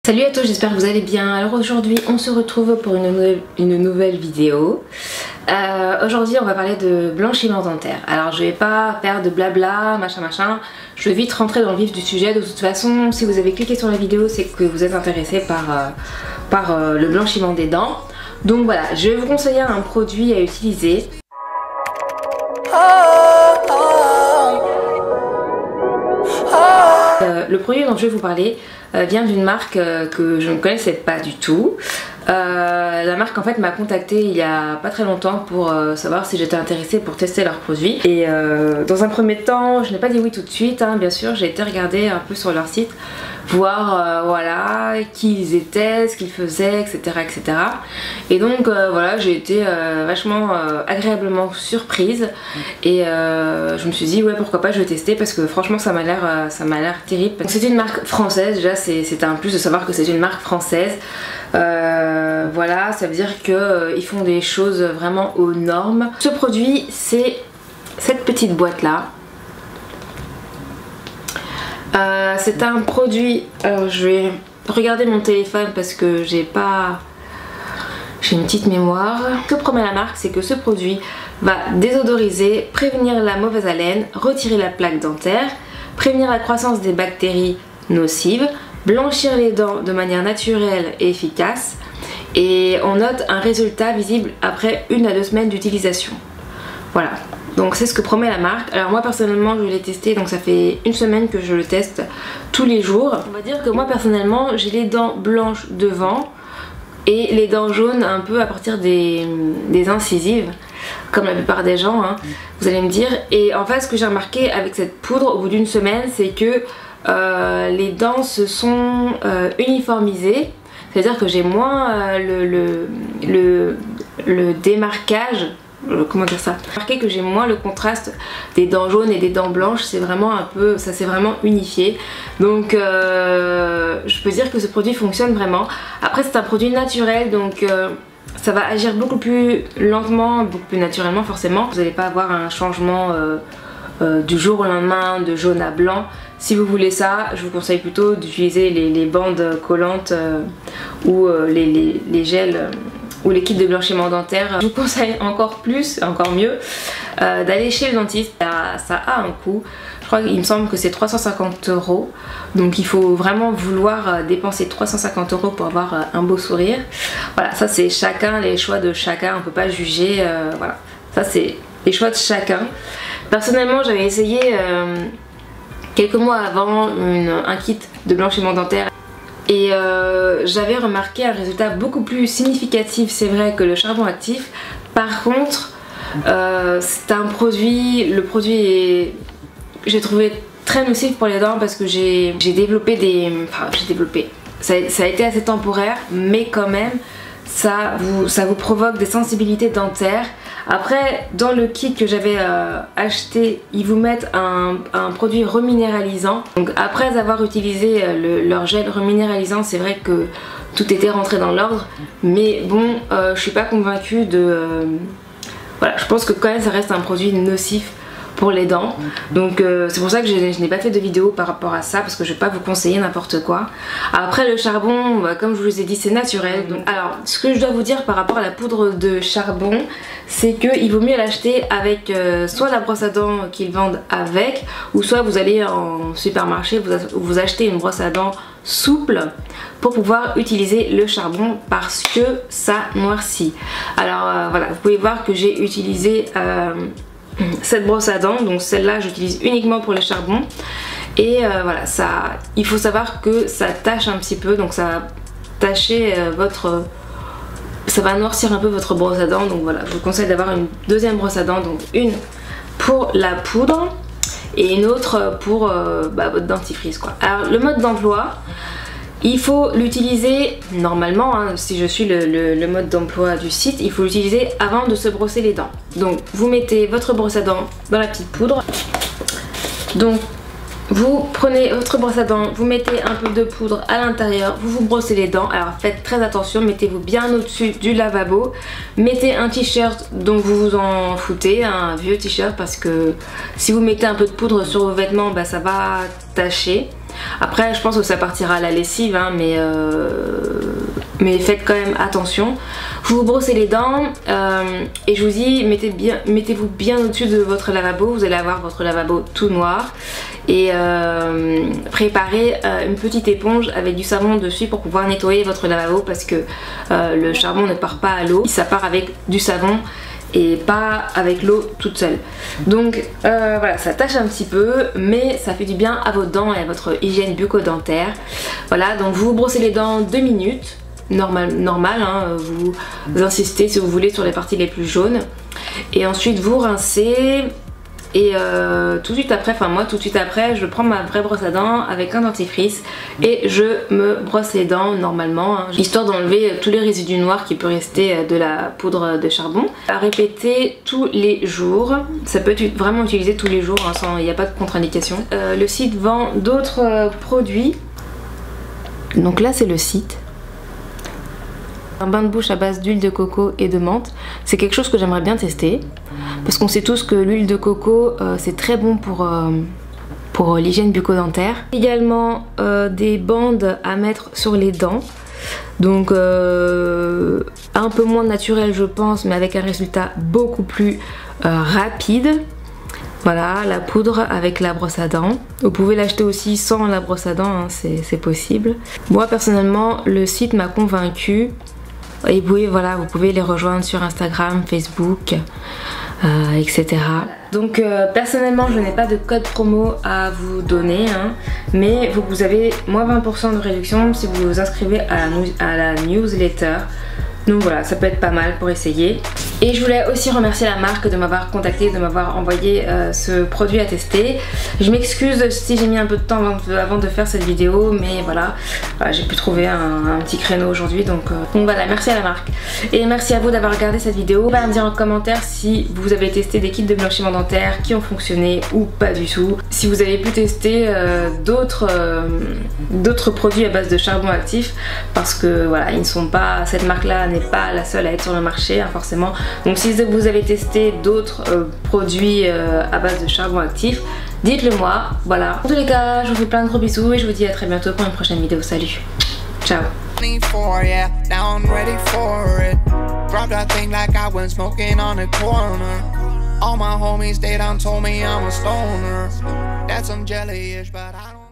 Salut à tous, j'espère que vous allez bien. Alors aujourd'hui on se retrouve pour une nouvelle vidéo. Aujourd'hui on va parler de blanchiment dentaire. Alors je vais pas faire de blabla, machin. Je vais vite rentrer dans le vif du sujet. De toute façon, si vous avez cliqué sur la vidéo, c'est que vous êtes intéressé par le blanchiment des dents. Donc voilà, je vais vous conseiller un produit à utiliser. Le produit dont je vais vous parler vient d'une marque que je ne connaissais pas du tout. La marque en fait m'a contactée il y a pas très longtemps pour savoir si j'étais intéressée pour tester leurs produits. Et dans un premier temps, je n'ai pas dit oui tout de suite, hein, bien sûr. J'ai été regarder un peu sur leur site, voir voilà qui ils étaient, ce qu'ils faisaient, etc. Et donc voilà, j'ai été vachement agréablement surprise. Et je me suis dit ouais, pourquoi pas, je vais tester parce que franchement ça m'a l'air terrible. C'est une marque française, déjà c'est un plus de savoir que c'est une marque française. Voilà, ça veut dire qu'ils font des choses vraiment aux normes. Ce produit, c'est cette petite boîte là. C'est un produit, alors je vais regarder mon téléphone parce que j'ai une petite mémoire. Ce que promet la marque, c'est que ce produit va désodoriser, prévenir la mauvaise haleine, retirer la plaque dentaire, prévenir la croissance des bactéries nocives, blanchir les dents de manière naturelle et efficace, et on note un résultat visible après 1 à 2 semaines d'utilisation. Voilà, donc c'est ce que promet la marque. Alors moi personnellement je l'ai testé, donc ça fait 1 semaine que je le teste tous les jours. On va dire que moi personnellement j'ai les dents blanches devant et les dents jaunes un peu à partir des incisives, comme la plupart des gens, hein, vous allez me dire. Et en fait ce que j'ai remarqué avec cette poudre au bout d'1 semaine, c'est que les dents se sont uniformisées, c'est-à-dire que j'ai moins le démarquage, comment dire ça, remarqué que j'ai moins le contraste des dents jaunes et des dents blanches. C'est vraiment un peu, ça s'est vraiment unifié. Donc je peux dire que ce produit fonctionne vraiment. Après c'est un produit naturel, donc ça va agir beaucoup plus lentement, beaucoup plus naturellement forcément. Vous n'allez pas avoir un changement du jour au lendemain de jaune à blanc. Si vous voulez ça, je vous conseille plutôt d'utiliser les bandes collantes ou les gels ou les kits de blanchiment dentaire. Je vous conseille encore plus, encore mieux, d'aller chez le dentiste. Ça a un coût, je crois qu'il me semble que c'est 350 €. Donc il faut vraiment vouloir dépenser 350 € pour avoir un beau sourire. Voilà, ça c'est chacun, les choix de chacun, on peut pas juger, voilà. Ça c'est les choix de chacun. Personnellement j'avais essayé quelques mois avant un kit de blanchiment dentaire et j'avais remarqué un résultat beaucoup plus significatif, c'est vrai, que le charbon actif. Par contre c'est un produit, le produit est, j'ai trouvé très nocif pour les dents parce que j'ai développé ça a été assez temporaire, mais quand même ça vous provoque des sensibilités dentaires. Après dans le kit que j'avais acheté, ils vous mettent un produit reminéralisant. Donc après avoir utilisé leur gel reminéralisant, c'est vrai que tout était rentré dans l'ordre, mais bon je suis pas convaincue de... voilà, je pense que quand même ça reste un produit nocif pour les dents. Donc c'est pour ça que je n'ai pas fait de vidéo par rapport à ça, parce que je vais pas vous conseiller n'importe quoi. Après le charbon, bah, comme je vous ai dit, c'est naturel. Donc, alors ce que je dois vous dire par rapport à la poudre de charbon, c'est qu'il vaut mieux l'acheter avec soit la brosse à dents qu'ils vendent avec, ou soit vous allez en supermarché, vous achetez une brosse à dents souple pour pouvoir utiliser le charbon, parce que ça noircit. Alors voilà, vous pouvez voir que j'ai utilisé cette brosse à dents, donc celle-là j'utilise uniquement pour le charbon. Et voilà, ça, il faut savoir que ça tâche un petit peu, donc ça va tâcher ça va noircir un peu votre brosse à dents. Donc voilà, je vous conseille d'avoir une deuxième brosse à dents, donc une pour la poudre et une autre pour votre dentifrice quoi. Alors le mode d'emploi, il faut l'utiliser normalement, hein, si je suis le mode d'emploi du site, il faut l'utiliser avant de se brosser les dents. Donc vous mettez votre brosse à dents dans la petite poudre. Donc vous prenez votre brosse à dents, vous mettez un peu de poudre à l'intérieur, vous vous brossez les dents. Alors faites très attention, mettez-vous bien au-dessus du lavabo. Mettez un t-shirt dont vous vous en foutez, un vieux t-shirt, parce que si vous mettez un peu de poudre sur vos vêtements, bah, ça va tacher. Après je pense que ça partira à la lessive hein, mais faites quand même attention. Vous vous brossez les dents et je vous dis mettez-vous bien au-dessus de votre lavabo. Vous allez avoir votre lavabo tout noir et préparez une petite éponge avec du savon dessus pour pouvoir nettoyer votre lavabo parce que le charbon ne part pas à l'eau, ça part avec du savon et pas avec l'eau toute seule. Donc voilà, ça tâche un petit peu mais ça fait du bien à vos dents et à votre hygiène bucco-dentaire. Voilà, donc vous vous brossez les dents 2 minutes. Normal hein, vous insistez si vous voulez sur les parties les plus jaunes et ensuite vous rincez et tout de suite après, enfin moi tout de suite après je prends ma vraie brosse à dents avec un dentifrice et je me brosse les dents normalement hein, histoire d'enlever tous les résidus noirs qui peut rester de la poudre de charbon. À répéter tous les jours, ça peut être vraiment utilisé tous les jours hein, il n'y a pas de contre-indication. Le site vend d'autres produits, donc là c'est le site. Un bain de bouche à base d'huile de coco et de menthe, c'est quelque chose que j'aimerais bien tester parce qu'on sait tous que l'huile de coco c'est très bon pour l'hygiène bucco-dentaire. Également des bandes à mettre sur les dents, donc un peu moins naturel je pense mais avec un résultat beaucoup plus rapide. Voilà, la poudre avec la brosse à dents. Vous pouvez l'acheter aussi sans la brosse à dents, hein, c'est possible. Moi personnellement le site m'a convaincue. Et vous pouvez les rejoindre sur Instagram, Facebook, etc. Donc personnellement je n'ai pas de code promo à vous donner hein, mais vous avez moins 20% de réduction si vous vous inscrivez à la newsletter. Donc voilà, ça peut être pas mal pour essayer. Et je voulais aussi remercier la marque de m'avoir contacté, de m'avoir envoyé ce produit à tester. Je m'excuse si j'ai mis un peu de temps avant de faire cette vidéo, mais voilà, j'ai pu trouver un petit créneau aujourd'hui. Donc voilà, merci à la marque. Et merci à vous d'avoir regardé cette vidéo. Allez me dire en commentaire si vous avez testé des kits de blanchiment dentaire qui ont fonctionné ou pas du tout. Si vous avez pu tester d'autres produits à base de charbon actif, parce que voilà, ils ne sont pas, cette marque là n'est pas la seule à être sur le marché hein, forcément. Donc si vous avez testé d'autres produits à base de charbon actif, dites-le moi. Voilà. En tous les cas, je vous fais plein de gros bisous et je vous dis à très bientôt pour une prochaine vidéo. Salut. Ciao. All my homies, they done told me I'm a stoner. That's some jelly-ish, but I don't